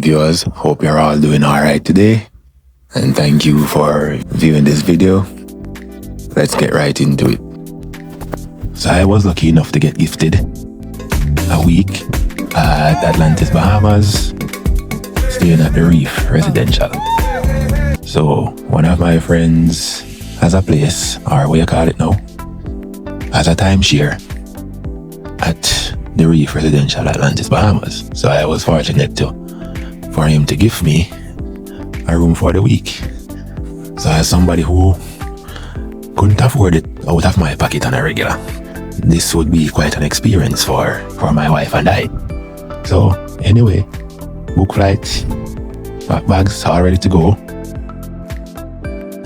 viewers, hope you're all doing alright today, and thank you for viewing this video. Let's get right into it. So I was lucky enough to get gifted a week at Atlantis, Bahamas, staying at the Reef Residential. So one of my friends has a place, or what you call it now, as a timeshare at the Reef Residential Atlantis, Bahamas. So I was fortunate for him to give me a room for the week. So as somebody who couldn't afford it out of my pocket on a regular, this would be quite an experience for my wife and I. So anyway, book flights, pack bags, all ready to go.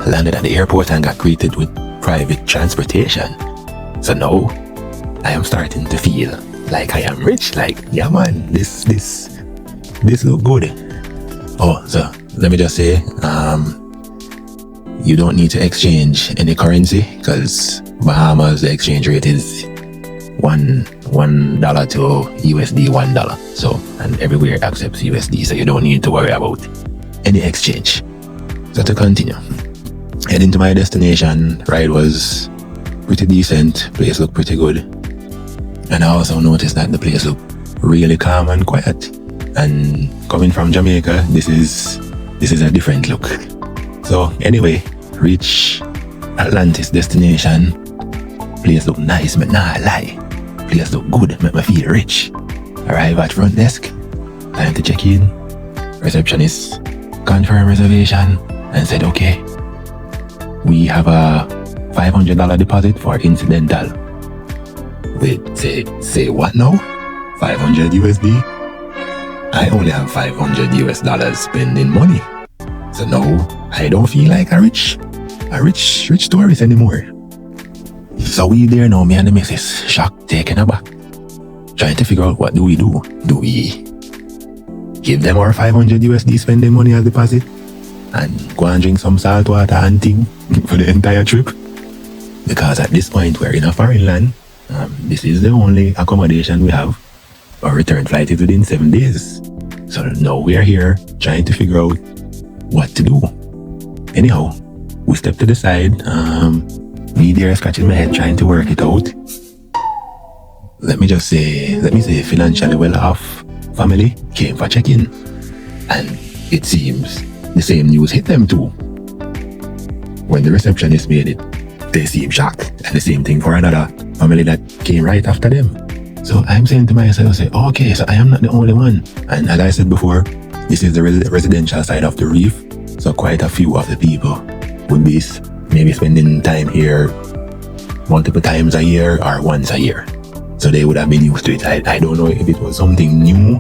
Landed at the airport and got greeted with private transportation. So now I am starting to feel like I am rich. Like, yeah man, this look good. Oh, so let me just say, you don't need to exchange any currency because Bahamas, the exchange rate is $1 to USD $1. So, and everywhere accepts USD, so you don't need to worry about any exchange. So to continue, heading to my destination, ride was pretty decent, place looked pretty good. And I also noticed that the place looked really calm and quiet. And coming from Jamaica, this is a different look. So anyway, reach Atlantis destination. Place look nice, but nah lie. Place look good, make me feel rich. Arrive at front desk, time to check in. Receptionist confirm reservation and said, okay, we have a $500 deposit for incidental. Wait, say what now? 500 USD? I only have $500 US spending money. So now I don't feel like a rich tourist anymore. So we there now, me and the missus, shocked, taken aback, trying to figure out what do we do. Do we give them our 500 USD spending money as deposit and go and drink some salt water and thing for the entire trip? Because at this point we're in a foreign land. This is the only accommodation we have. Our return flight is within 7 days. So now we're here trying to figure out what to do. Anyhow, we stepped to the side. Me there scratching my head trying to work it out. Let me say financially well off family came for check-in. And it seems the same news hit them too. When the receptionist made it, they seemed shocked. And the same thing for another family that came right after them. So I'm saying to myself, okay, so I am not the only one. And as I said before, this is the residential side of the reef. So quite a few of the people would be maybe spending time here multiple times a year or once a year. So they would have been used to it. I don't know if it was something new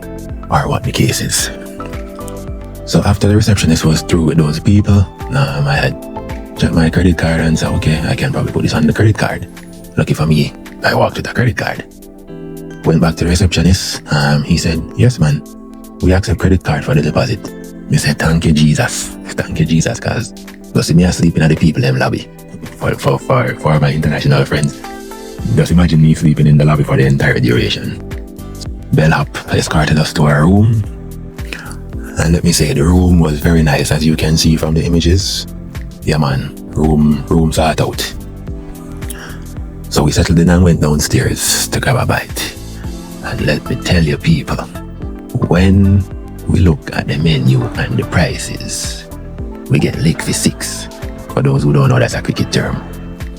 or what the case is. So after the receptionist was through with those people, I had checked my credit card and said, okay, I can probably put this on the credit card. Lucky for me, I walked with a credit card. Went back to the receptionist. He said, yes man, we accept credit card for the deposit. Me said, thank you Jesus, cause you see me sleeping at the people in lobby for my international friends. Just imagine me sleeping in the lobby for the entire duration. Bellhop escorted us to our room, and let me say the room was very nice, as you can see from the images. Yeah man, room sort out. So we settled in and went downstairs to grab a bite. And let me tell you people, when we look at the menu and the prices, we get licked for six. For those who don't know, that's a cricket term.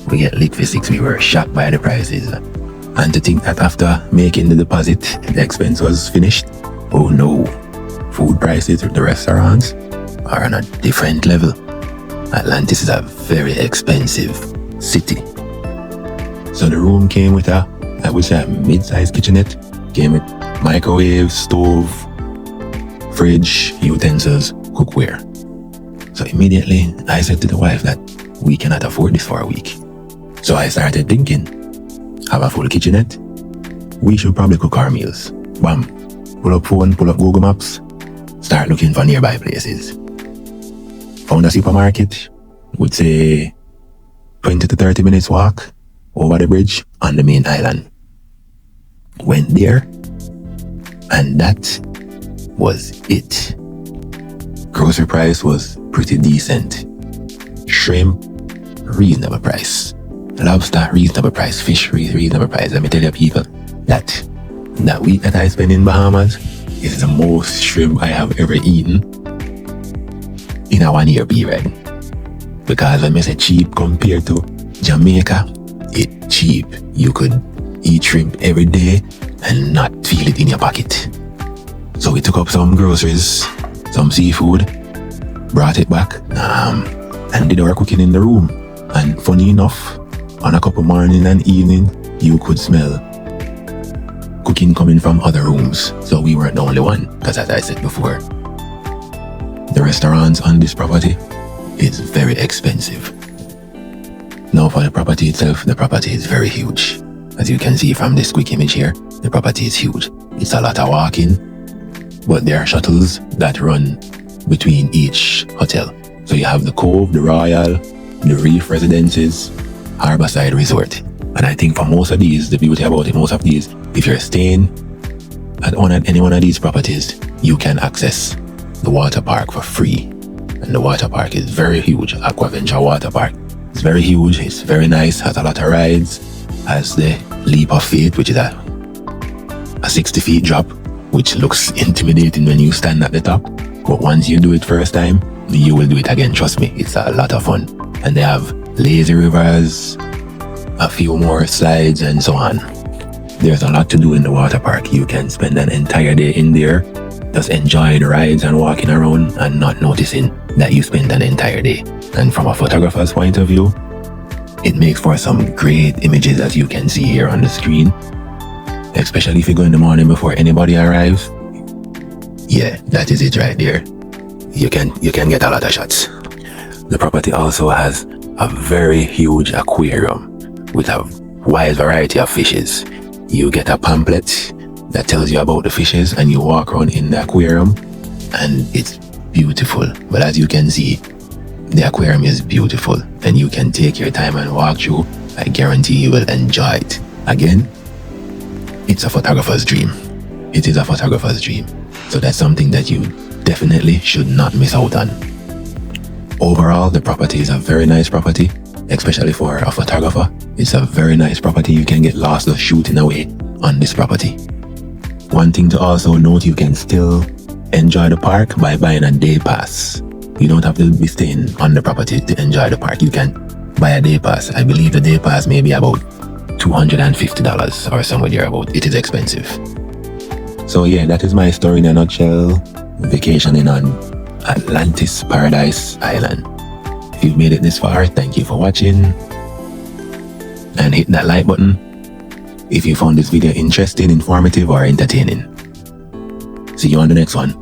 We get licked for six. We were shocked by the prices. And to think that after making the deposit, the expense was finished. Oh no. Food prices at the restaurants are on a different level. Atlantis is a very expensive city. So the room came with a mid-sized kitchenette. Came with microwave, stove, fridge, utensils, cookware. So immediately I said to the wife that we cannot afford this for a week. So I started thinking, have a full kitchenette, we should probably cook our meals. Bam, pull up phone, pull up Google Maps, start looking for nearby places. Found a supermarket, would say 20 to 30 minutes walk over the bridge on the main island. Went there, and that was it. Grocery price was pretty decent. Shrimp, reasonable price. Lobster, reasonable price. Fish, reasonable price. Let me tell you people that week that I spent in Bahamas is the most shrimp I have ever eaten in a 1 year period. Because when I say cheap compared to Jamaica, it's cheap. You could eat shrimp every day and not feel it in your pocket. So we took up some groceries, some seafood, brought it back, and did our cooking in the room. And funny enough, on a couple morning and evening, you could smell cooking coming from other rooms. So we weren't the only one, because as I said before, the restaurants on this property is very expensive. Now for the property itself, the property is very huge. As you can see from this quick image here, the property is huge. It's a lot of walking, but there are shuttles that run between each hotel. So you have the Cove, the Royal, the Reef Residences, Harborside Resort. And I think for most of these, the beauty about it, most of these, if you're staying at any one of these properties, you can access the water park for free. And the water park is very huge. Aquaventure Water Park. It's very huge, it's very nice, has a lot of rides, has the Leap of Faith, which is a 60 feet drop, which looks intimidating when you stand at the top. But once you do it first time, you will do it again, trust me, it's a lot of fun. And they have lazy rivers, a few more slides and so on. There's a lot to do in the water park. You can spend an entire day in there, just enjoying the rides and walking around and not noticing that you spent an entire day. And from a photographer's point of view, it makes for some great images, as you can see here on the screen. Especially if you go in the morning before anybody arrives. Yeah, that is it right there. You can get a lot of shots. The property also has a very huge aquarium with a wide variety of fishes. You get a pamphlet that tells you about the fishes and you walk around in the aquarium and it's beautiful. But as you can see, the aquarium is beautiful and you can take your time and walk through. I guarantee you will enjoy it. Again, it's a photographer's dream. It is a photographer's dream. So that's something that you definitely should not miss out on. Overall, the property is a very nice property, especially for a photographer. It's a very nice property. You can get lost just shooting away on this property. One thing to also note, you can still enjoy the park by buying a day pass. You don't have to be staying on the property to enjoy the park. You can buy a day pass. I believe the day pass may be about $250 or somewhere thereabout. It is expensive. So yeah, that is my story in a nutshell. Vacationing on Atlantis Paradise Island. If you've made it this far, thank you for watching. And hit that like button if you found this video interesting, informative, or entertaining. See you on the next one.